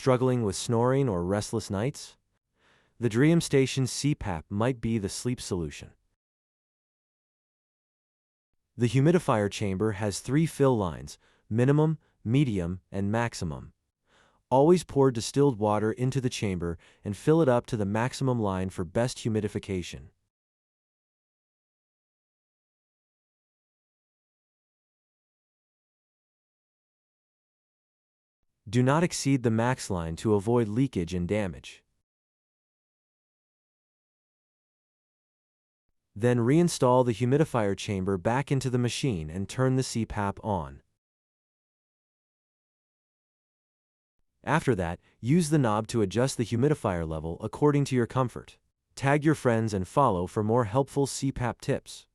Struggling with snoring or restless nights? The Dream Station CPAP might be the sleep solution. The humidifier chamber has 3 fill lines: minimum, medium, and maximum. Always pour distilled water into the chamber and fill it up to the maximum line for best humidification. Do not exceed the max line to avoid leakage and damage. Then reinstall the humidifier chamber back into the machine and turn the cpap on. After that, use the knob to adjust the humidifier level according to your comfort. Tag your friends and follow for more helpful cpap tips.